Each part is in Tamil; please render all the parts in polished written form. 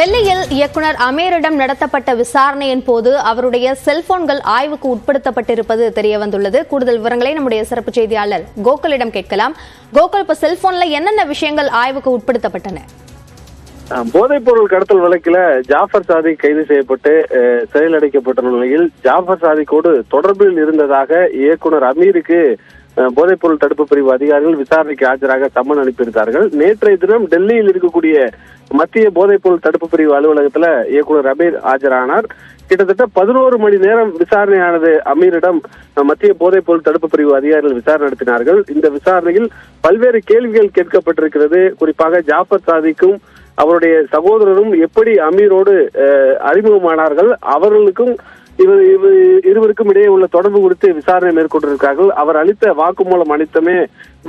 டெல்லியில் இயக்குனர் அமீரிடம் நடத்தப்பட்ட விசாரணையின் போது அவருடைய செல்போன்கள் ஆய்வுக்கு உட்படுத்தப்பட்டிருப்பது தெரியவந்துள்ளது. கூடுதல் விவரங்களை நம்முடைய சிறப்பு செய்தியாளர் கோகுலிடம் கேட்கலாம். கோகுல், இப்ப செல்போன்ல என்னென்ன விஷயங்கள் ஆய்வுக்கு உட்படுத்தப்பட்டன? போதைப் பொருள் கடத்தல் வழக்கில் ஜாஃபர் சாதிக் கைது செய்யப்பட்டு சிறையில் அடைக்கப்பட்டுள்ள நிலையில் ஜாஃபர் சாதிக்கோடு தொடர்பில் இருந்ததாக இயக்குனர் அமீருக்கு போதைப் பொருள் தடுப்பு பிரிவு அதிகாரிகள் விசாரணைக்கு ஆஜராக சம்மன் அனுப்பியிருந்தார்கள். நேற்றைய தினம் டெல்லியில் இருக்கக்கூடிய மத்திய போதைப் பொருள் தடுப்பு பிரிவு அலுவலகத்துல இயக்குனர் அமீர் ஆஜரானார். கிட்டத்தட்ட 11 மணி நேரம் விசாரணையானது. அமீரிடம் மத்திய போதைப் பொருள் தடுப்பு பிரிவு அதிகாரிகள் விசாரணை நடத்தினார்கள். இந்த விசாரணையில் பல்வேறு கேள்விகள் கேட்கப்பட்டிருக்கிறது. குறிப்பாக ஜாஃபர் சாதிக்கும் அவருடைய சகோதரரும் எப்படி அமீரோடு அறிமுகமானார்கள், அவர்களுக்கும் இருவருக்கும் இடையே உள்ள தொடர்பு குறித்து விசாரணை மேற்கொண்டிருக்கிறார்கள். அவர் அளித்த வாக்குமூலம் அனைத்துமே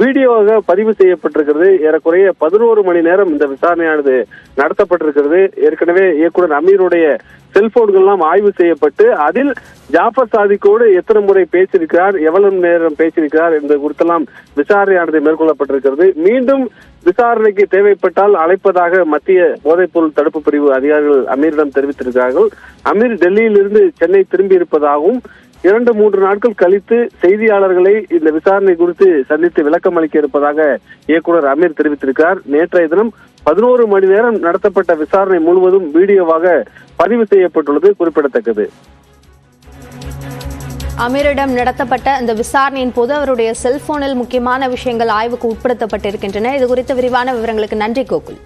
வீடியோவாக பதிவு செய்யப்பட்டிருக்கிறது. ஏறக்குறைய 11 மணி நேரம் இந்த விசாரணையானது நடத்தப்பட்டிருக்கிறது. ஏற்கனவே இயக்குனர் அமீருடைய செல்போன்கள்லாம் ஆய்வு செய்யப்பட்டு அதில் ஜாஃபர் சாதிக்கோடு எத்தனை முறை பேசியிருக்கிறார், எவ்வளவு நேரம் பேசியிருக்கிறார் என்பது குறித்தெல்லாம் விசாரணையானது மேற்கொள்ளப்பட்டிருக்கிறது. மீண்டும் விசாரணைக்கு தேவைப்பட்டால் அழைப்பதாக மத்திய போதைப் பொருள் தடுப்பு பிரிவு அதிகாரிகள் அமீரிடம் தெரிவித்திருக்கிறார்கள். அமீர் டெல்லியில் இருந்து சென்னை திரும்பி இருப்பதாகவும் 2-3 நாட்கள் கழித்து செய்தியாளர்களை இந்த விசாரணை குறித்து சந்தித்து விளக்கம் அளிக்க இருப்பதாக இயக்குனர் அமீர் தெரிவித்திருக்கிறார். நேற்றைய தினம் 11 மணி நேரம் நடத்தப்பட்ட விசாரணை முழுவதும் வீடியோவாக பதிவு செய்யப்பட்டுள்ளது குறிப்பிடத்தக்கது. அமீரிடம் நடத்தப்பட்ட இந்த விசாரணையின் போது அவருடைய செல்போனில் முக்கியமான விஷயங்கள் ஆய்வுக்கு உட்படுத்தப்பட்டிருக்கின்றன. இது குறித்த விரிவான விவரங்களுக்கு நன்றி கோகுல்.